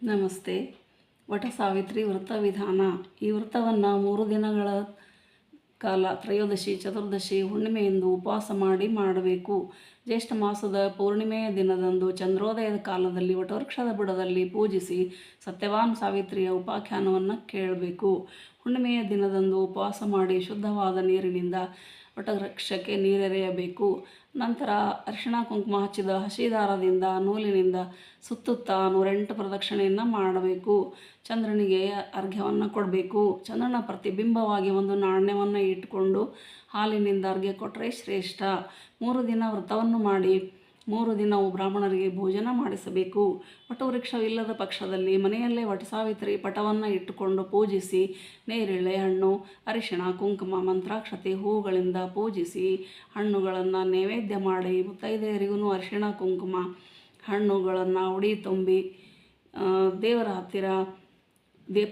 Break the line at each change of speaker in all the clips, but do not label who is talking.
ನಮಸ್ತೆ. ವಟ ಸಾವಿತ್ರಿ ವ್ರತ ವಿಧಾನ. ಈ ವ್ರತವನ್ನು 3 ದಿನಗಳ ಕಾಲ ತ್ರಯೋದಶಿ, ಚತುರ್ದಶಿ, ಹುಣ್ಣಿಮೆಯೆಂದು ಉಪವಾಸ ಮಾಡಿ ಮಾಡಬೇಕು. ಜ್ಯೇಷ್ಠ ಮಾಸದ ಪೂರ್ಣಿಮೆಯ ದಿನದಂದು ಚಂದ್ರೋದಯದ ಕಾಲದಲ್ಲಿ ವಟವೃಕ್ಷದ ಬುಡದಲ್ಲಿ ಪೂಜಿಸಿ ಸತ್ಯವಾನ್ ಸಾವಿತ್ರಿಯ ಉಪಾಖ್ಯಾನವನ್ನು ಕೇಳಬೇಕು. ಹುಣ್ಣಿಮೆಯ ದಿನದಂದು ಉಪವಾಸ ಮಾಡಿ ಶುದ್ಧವಾದ ನೀರಿನಿಂದ ವಟವೃಕ್ಷಕ್ಕೆ ನೀರೆರೆಯಬೇಕು. ನಂತರ ಅರಿಶಿಣ ಕುಂಕುಮ ಹಚ್ಚಿದ ಹಸಿ ದಾರದಿಂದ ನೂಲಿನಿಂದ ಸುತ್ತುತ್ತಾ 108 ಪ್ರದಕ್ಷಿಣೆಯನ್ನು ಮಾಡಬೇಕು. ಚಂದ್ರನಿಗೆ ಅರ್ಘ್ಯವನ್ನು ಕೊಡಬೇಕು. ಚಂದ್ರನ ಪ್ರತಿಬಿಂಬವಾಗಿ ಒಂದು ನಾಣ್ಯವನ್ನು ಇಟ್ಟುಕೊಂಡು ಹಾಲಿನಿಂದ ಅರ್ಘ್ಯ ಕೊಟ್ಟರೆ ಶ್ರೇಷ್ಠ. 3 ದಿನ ವ್ರತವನ್ನು ಮಾಡಿ 3 ದಿನವೂ ಬ್ರಾಹ್ಮಣರಿಗೆ ಭೋಜನ ಮಾಡಿಸಬೇಕು. ವಟವೃಕ್ಷವಿಲ್ಲದ ಪಕ್ಷದಲ್ಲಿ ಮನೆಯಲ್ಲೇ ವಟಸಾವಿತ್ರಿ ಪಟವನ್ನು ಇಟ್ಟುಕೊಂಡು ಪೂಜಿಸಿ ನೇರಳೆ ಹಣ್ಣು, ಅರಿಶಿಣ, ಕುಂಕುಮ, ಮಂತ್ರಾಕ್ಷತೆ, ಹೂವುಗಳಿಂದ ಪೂಜಿಸಿ ಹಣ್ಣುಗಳನ್ನು ನೈವೇದ್ಯ ಮಾಡಿ ಮುತ್ತೈದೆಯರಿಗೂ ಅರಿಶಿಣ ಕುಂಕುಮ ಹಣ್ಣುಗಳನ್ನು ಉಡಿ ತುಂಬಿ ದೇವರ ಹತ್ತಿರ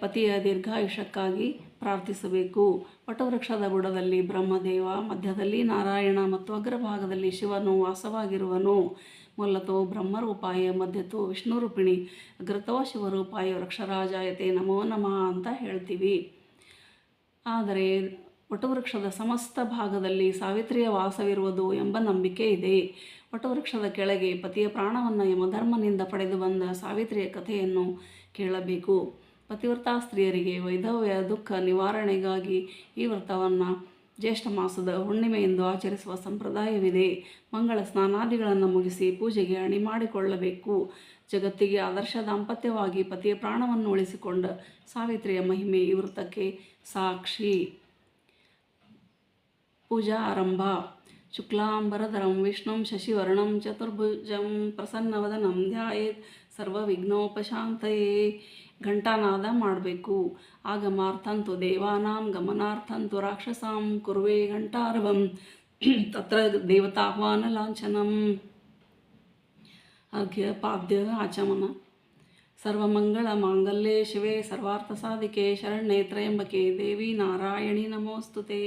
ಪತಿಯ ದೀರ್ಘಾಯುಷ್ಯಕ್ಕಾಗಿ ಪ್ರಾರ್ಥಿಸಬೇಕು. ವಟವೃಕ್ಷದ ಬುಡದಲ್ಲಿ ಬ್ರಹ್ಮದೇವ, ಮಧ್ಯದಲ್ಲಿ ನಾರಾಯಣ ಮತ್ತು ಅಗ್ರಭಾಗದಲ್ಲಿ ಶಿವನು ವಾಸವಾಗಿರುವನು. ಮೂಲತೋ ಬ್ರಹ್ಮರೂಪಾಯ, ಮಧ್ಯತೋ ವಿಷ್ಣುರೂಪಿಣಿ, ಅಗ್ರತೋ ಶಿವರೂಪಾಯ ವೃಕ್ಷರಾಜಾಯತೆ ನಮೋ ನಮಃ ಅಂತ ಹೇಳ್ತೀವಿ. ಆದರೆ ವಟವೃಕ್ಷದ ಸಮಸ್ತ ಭಾಗದಲ್ಲಿ ಸಾವಿತ್ರಿಯ ವಾಸವಿರುವುದು ಎಂಬ ನಂಬಿಕೆ ಇದೆ. ವಟವೃಕ್ಷದ ಕೆಳಗೆ ಪತಿಯ ಪ್ರಾಣವನ್ನು ಯಮಧರ್ಮನಿಂದ ಪಡೆದು ಬಂದ ಸಾವಿತ್ರಿಯ ಕಥೆಯನ್ನು ಕೇಳಬೇಕು. ಪತಿವ್ರತಾ ಸ್ತ್ರೀಯರಿಗೆ ವೈಧವ್ಯ ದುಃಖ ನಿವಾರಣೆಗಾಗಿ ಈ ವ್ರತವನ್ನು ಜ್ಯೇಷ್ಠ ಮಾಸದ ಹುಣ್ಣಿಮೆಯೆಂದು ಆಚರಿಸುವ ಸಂಪ್ರದಾಯವಿದೆ. ಮಂಗಳ ಸ್ನಾನಾದಿಗಳನ್ನು ಮುಗಿಸಿ ಪೂಜೆಗೆ ಅಣಿ ಮಾಡಿಕೊಳ್ಳಬೇಕು. ಜಗತ್ತಿಗೆ ಆದರ್ಶ ದಾಂಪತ್ಯವಾಗಿ ಪತಿಯ ಪ್ರಾಣವನ್ನು ಉಳಿಸಿಕೊಂಡ ಸಾವಿತ್ರಿಯ ಮಹಿಮೆ ಈ ವ್ರತಕ್ಕೆ ಸಾಕ್ಷಿ. ಪೂಜಾ ಆರಂಭ. ಶುಕ್ಲಾಂಬರಧರಂ ವಿಷ್ಣುಂ ಶಶಿವರ್ಣಂ ಚತುರ್ಭುಜಂ ಪ್ರಸನ್ನವದನಂ ಧ್ಯಾಯೇತ್ ಸರ್ವವಿಘ್ನೋಪಶಾಂತಯೇ. ಘಂಟಾನಾದ ಮಾಡಬೇಕು. ಆಗಮಾರ್ಥಂತು ದೇವಾನಾಂ ಗಮನಾರ್ಥಂತು ರಾಕ್ಷಸಾಂ ಕುರ್ವೆ ಘಂಟಾರವಂ ತತ್ರ ದೇವತಾಹ್ವಾನ ಲಾಂಛನಂ. ಅರ್ಘ್ಯ ಪಾದ್ಯ ಆಚಮನ. ಸರ್ವಮಂಗಳ ಮಾಂಗಲ್ಯೆ ಶಿವೆ ಸರ್ವಾರ್ಥಸಾಧಿಕೆ ಶರಣ್ಯೆ ತ್ರಯಂಬಕೆ ದೇವಿ ನಾರಾಯಣಿ ನಮೋಸ್ತುತೆ.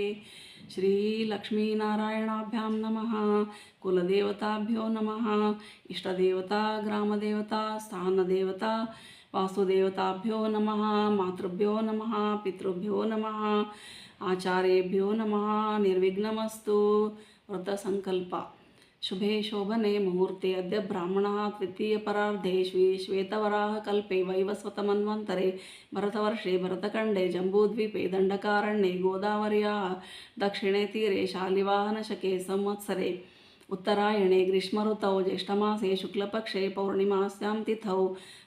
ಶ್ರೀ ಲಕ್ಷ್ಮೀನಾರಾಯಣಾಭ್ಯಾಂ ನಮಃ. ಕುಲದೇವತಾಭ್ಯೋ ನಮಃ. ಇಷ್ಟದೇವತಾ, ಗ್ರಾಮದೇವತಾ, ಸ್ಥಾನದೇವತಾ, ವಾಸುದೇವತಾಭ್ಯೋ ನಮಃ. ಮಾತೃಭ್ಯೋ ನಮಃ. ಪಿತೃಭ್ಯೋ ನಮಃ. ಆಚಾರ್ಯೇಭ್ಯೋ ನಮಃ. ನಿರ್ವಿಘ್ನಮಸ್ತು. ವ್ರತ ಸಂಕಲ್ಪ. ಶುಭೆ ಶೋಭನೆ ಮುಹೂರ್ತೆ ಅದ್ಯ ಬ್ರಾಹ್ಮಣಃ ದ್ವಿತೀಯ ಪರಾರ್ಧೆ ಶ್ವೇತವರಾಹ ಕಲ್ಪೆ ವೈವಸ್ವತಮನ್ವಂತರೆ ಭರತವರ್ಷೆ ಭರತಖಂಡೆ ಜಂಬೂದ್ವೀಪೆ ದಂಡಕಾರಣ್ಯೆ ಗೋದಾವರ್ಯಾಃ ದಕ್ಷಿಣೆ ತೀರೆ ಶಾಲಿವಾಹನಶಕೆ ಸಂವತ್ಸರೆ ಉತ್ತರಾಯಣೆ ಗ್ರೀಷ್ಮಋತೌ ಜ್ಯೇಷ್ಠಮಾಸೆ ಶುಕ್ಲಪಕ್ಷೆ ಪೌರ್ಣಿಮಾಸ್ಯಾಂ ತಿಥೌ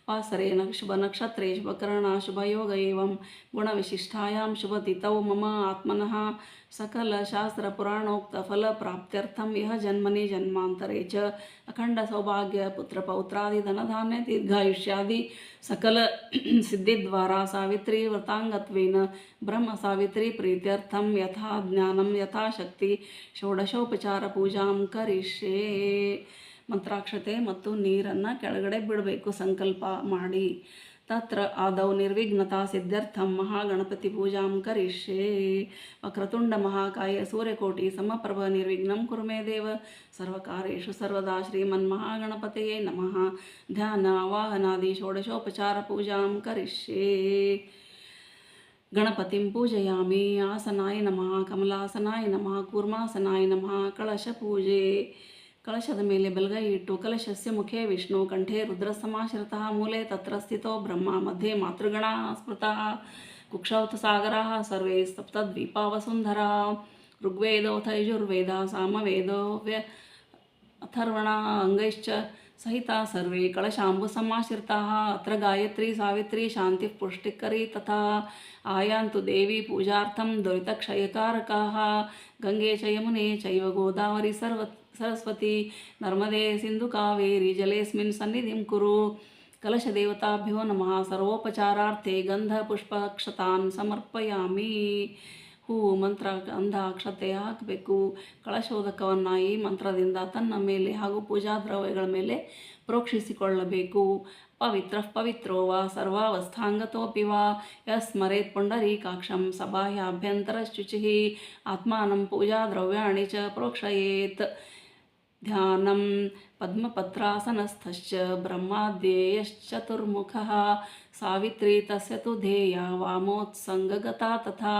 ವಾಸರೆ ಶುಭನಕ್ಷತ್ರೆ ಶುಭಕರಣ ಶುಭಯೋಗ ಏವಂ ಗುಣವಿಶಿಷ್ಟಾಯಾಂ ಶುಭತಿಥೌ ಮಮ ಆತ್ಮನಃ ಸಕಲ ಶಾಸ್ತ್ರ ಪುರಾಣೋಕ್ತ ಫಲ ಪ್ರಾಪ್ತ್ಯರ್ಥಂ ಇಹ ಜನ್ಮನಿ ಜನ್ಮಾಂತರೆ ಚ ಅಖಂಡ ಸೌಭಾಗ್ಯ ಪುತ್ರ ಪೌತ್ರಾದಿ ಧನಧಾನ್ಯ ದೀರ್ಘಾಯುಷ್ಯಾದಿ ಸಕಲ ಸಿದ್ಧಿದ್ವಾರ ಸಾವಿತ್ರಿ ವ್ರತಾಂಗತ್ವೇನ ಬ್ರಹ್ಮ ಸಾವಿತ್ರಿ ಪ್ರೀತ್ಯರ್ಥಂ ಯಥಾ ಜ್ಞಾನಂ ಯಥಾಶಕ್ತಿ ಷೋಡಶೋಪಚಾರ ಪೂಜಾಂ ಕರಿಷ್ಯೆ. ಮಂತ್ರಾಕ್ಷತೆ ಮತ್ತು ನೀರನ್ನು ಕೆಳಗಡೆ ಬಿಡಬೇಕು ಸಂಕಲ್ಪ ಮಾಡಿ. ತತ್ರ ಆದೌ ನಿರ್ವಿಘ್ನತಾ ಸಿದ್ಧ್ಯರ್ಥಂ ಮಹಾಗಣಪತಿ ಪೂಜಾಂ ಕರಿಷ್ಯೆ. ವಕ್ರತುಂಡ ಮಹಾಕಾಯ ಸೂರ್ಯಕೋಟಿ ಸಮಪ್ರಭ ನಿರ್ವಿಘ್ನಂ ಕುರು ಮೇ ದೇವ ಸರ್ವಕಾರ್ಯೇಷು ಸರ್ವದಾ ಶ್ರೀಮನ್ಮಹಾಗಣಪತಯೇ ನಮಃ. ಧ್ಯಾನ ಆವಾಹನಾದಿ ಷೋಡಶೋಪಚಾರ ಪೂಜಾಂ ಕರಿಷ್ಯೆ. ಗಣಪತಿಂ ಪೂಜಯಾಮಿ. ಆಸನಾಯ ನಮಃ, ಕಮಲಾಸನಾಯ ನಮಃ, ಕೂರ್ಮಾಸನಾಯ ನಮಃ. ಕಳಶ ಪೂಜೆ. ಕಳಶದ ಮೇಲೆ ಬಲಗೈ ಇಟ್ಟು ಕಲಶಸ್ಯ ಮುಖೇ ವಿಷ್ಣು ಕಂಠೆ ರುದ್ರ ಸಮಾಶ್ರಿತಃ ಮೂಲೆ ತತ್ರ ಸ್ಥಿತೋ ಬ್ರಹ್ಮ ಮಧ್ಯೆ ಮಾತೃಗಣಾಃ ಸ್ಮೃತಃ ಕುಕ್ಷೌಥ ಸಾಗರಾಃ ಸರ್ವೇ ಸಪ್ತದ್ವೀಪಾವಸುಂಧರಾ. ಋಗ್ವೇದೋಥ ಯಜುರ್ವೇದ ಸಾಮವೇದೋ ಅಥರ್ವಣ ಅಂಗೈಶ್ಚ ಸಹಿತಾ ಸರ್ವೇ ಕಳಶಾಂಬುಸಮಾಶ್ರಿತಾಃ. ಅತ್ರ ಗಾಯತ್ರಿ ಸಾವಿತ್ರಿ ಶಾಂತಿಃ ಪುಷ್ಟಿಕರಿ ತಥಾ ಆಯಾಂತು ದೇವಿ ಪೂಜಾರ್ಥಂ ದುರಿತಕ್ಷಯಕಾರಕಾಃ. ಗಂಗೆ ಚ ಯಮುನೆ ಚೈವ ಗೋದಾವರಿ ಸರಸ್ವತಿ ನರ್ಮದೆ ಸಿಂಧು ಕಾವೇರಿ ಜಲೇಸ್ಮಿನ್ ಸನ್ನಿಧಿಂ ಕುರು. ಕಲಶದೇವತಾಭ್ಯೋ ನಮಃ. ಸರ್ವೋಪಚಾರಾರ್ಥೆ ಗಂಧ ಪುಷ್ಪಕ್ಷತಾನ್ ಸಮರ್ಪಯಾಮಿ. ಹೂವು, ಮಂತ್ರ, ಗಂಧ, ಅಕ್ಷತೆ ಹಾಕಬೇಕು. ಕಳಶೋದಕವನ್ನು ಈ ಮಂತ್ರದಿಂದ ತನ್ನ ಮೇಲೆ ಹಾಗೂ ಪೂಜಾ ದ್ರವ್ಯಗಳ ಮೇಲೆ ಪ್ರೋಕ್ಷಿಸಿಕೊಳ್ಳಬೇಕು. ಪವಿತ್ರಃ ಪವಿತ್ರೋ ವಾ ಸರ್ವಾವಸ್ಥಾಂಗತೋಪಿ ವಾ ಯಸ್ಮರೇತ್ ಪುಂಡರೀಕಾಕ್ಷಂ ಸಬಾಹ್ಯಾಭ್ಯಂತರಶುಚಿಃ ಆತ್ಮಾನಂ ಪೂಜಾ ದ್ರವ್ಯಾಣಿ ಚ ಪ್ರೋಕ್ಷಯೇತ್. ಧ್ಯಾನಂ ಪದ್ಮಪತ್ರಾಸನಸ್ಥಶ್ಚ ಬ್ರಹ್ಮಾದ್ಯೇಯಶ್ಚತುರ್ಮುಖಃ ಸಾವಿತ್ರಿ ತಸ್ಯ ತು ಧ್ಯೇಯ ವಾಮೋತ್ಸಂಗಗತಾ ತಥಾ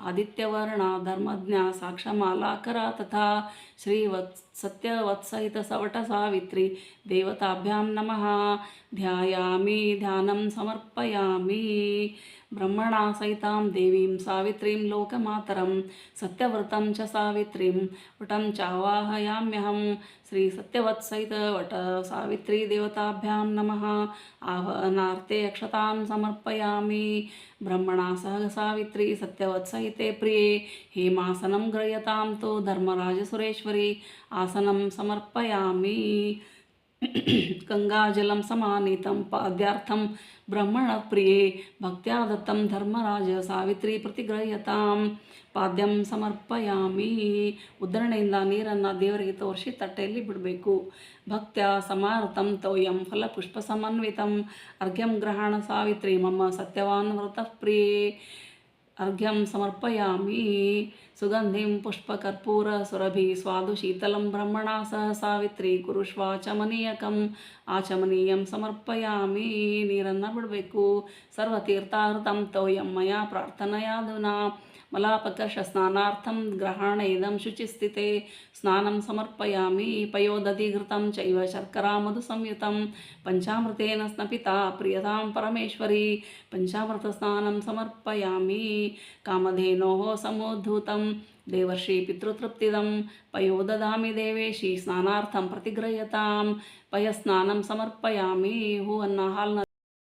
ಆದಿತ್ಯವರ್ಣ ಧರ್ಮಜ್ಞ ಸಾಕ್ಷಮಾಲಾಕರ ತಥಾ ಸತ್ಯವತ್ಸಹಿತ ಸವಟ ಸಾವಿತ್ರಿ ದೇವತಾಭ್ಯಾಂ ನಮಃ ಧ್ಯಾಯಾಮಿ ಧ್ಯಾನಂ ಸಮರ್ಪಯಾಮಿ ಬ್ರಹ್ಮಣಾ ಸಹಿತಾಂ ದೇವೀಂ ಸಾವಿತ್ರೀಂ ಲೋಕಮಾತರಂ ಸತ್ಯವೃತಂ ಚ ಸಾವಿತ್ರೀಂ ವಟಂ ಚಾವಾಹಯಾಮ್ಯಹಂ ಶ್ರೀ ಸತ್ಯವತ್ಸಹಿತ ವಟ ಸಾವಿತ್ರಿ ದೇವತಾಭ್ಯಾಂ ನಮಃ ಆಹ್ವಾನಾರ್ಥೆ ಅಕ್ಷತಾಂ ಸಮರ್ಪಯಾಮಿ ಬ್ರಹ್ಮಣಾ ಸಹ ಸಾವಿತ್ರಿ ಸತ್ಯವತ್ಸಹಿತೆ ಪ್ರಿಯೆ ಹೇಮಾಸನಂ ಗೃಹ್ಯತಾಂ ತೋ ಧರ್ಮರಾಜಸುರೇಶ್ವರಿ ಆಸನಂ ಸಮರ್ಪಯಾಮಿ ಗಂಗಾಜಲಂ ಸಮಾನೀತಂ ಪಾದ್ಯಾರ್ಥಂ ಬ್ರಹ್ಮಣ ಪ್ರಿಯೆ ಭಕ್ತ್ಯಾ ದತ್ತಂ ಧರ್ಮರಾಜ ಸಾವಿತ್ರಿ ಪ್ರತಿಗೃಹ್ಯತಾಂ ಪಾದ್ಯಂ ಸಮರ್ಪಯಾಮಿ. ಉದ್ಧರಣೆಯಿಂದ ನೀರನ್ನು ದೇವರಿಗೆ ತೋರಿಸಿ ತಟ್ಟೆಯಲ್ಲಿ ಬಿಡಬೇಕು. ಭಕ್ತ್ಯಾ ಸಮಾರತಂ ತೋಯಂ ಫಲಪುಷ್ಪ ಸಮನ್ವಿತಂ ಅರ್ಘ್ಯಂ ಗ್ರಹಣ ಸಾವಿತ್ರಿ ಮಮ ಸತ್ಯವಾನ್ ವ್ರತಃ ಪ್ರಿಯೆ ಅರ್ಘ್ಯಂ ಸಮರ್ಪಯಾಮಿ. ಸುಗಂಧಿಂ ಪುಷ್ಪಕರ್ಪೂರ ಸುರಭಿ ಸ್ವಾದು ಶೀತಲಂ ಬ್ರಹ್ಮಣಾ ಸಹ ಸಾವಿತ್ರಿ ಕುರುಷ್ವಾಚಮನೀಯಕಂ ಆಚಮನೀಯಂ ಸಮರ್ಪಯಾಮಿ. ನೀರನ್ನು ಬಿಡಬೇಕು. ಸರ್ವತೀರ್ಥಾರ್ಥ ತೋಯಂ ಮಯಾ ಪ್ರಾರ್ಥನಯಾಧುನಾ ಮಲಾಪಕರ್ಷ ಸ್ನಾನಾರ್ಥಂ ಗ್ರಹಣೇದಂ ಶುಚಿಸ್ಥಿತೆ ಸ್ನಾನಂ ಸಮರ್ಪಯಾಮಿ. ಪಯೋದಧಿಘೃತಂ ಚೈವ ಶರ್ಕರಾ ಮಧು ಸಂಯುತಂ ಪಂಚಾಮೃತೇನ ಸ್ನಪಿತಾ ಪ್ರಿಯತಾಂ ಪರಮೇಶ್ವರಿ ಪಂಚಾಮೃತ ಸ್ನಾನಂ ಸಮರ್ಪಯಾಮಿ. ಕಾಮಧೇನೋಃ ಸಮೋದ್ಧೂತಂ ದೇವರ್ಷಿ ಪಿತೃತೃಪ್ತಿದಂ ಪಯೋ ದದಾಮಿ ದೇವೇಶಿ ಸ್ನಾನಾರ್ಥಂ ಪ್ರತಿಗೃಹ್ಯತಾಂ ಪಯಸ್ನಾನಂ ಸಮರ್ಪಯಾಮಿ. ಹೂವನ್ನು ಹಾಲಿನ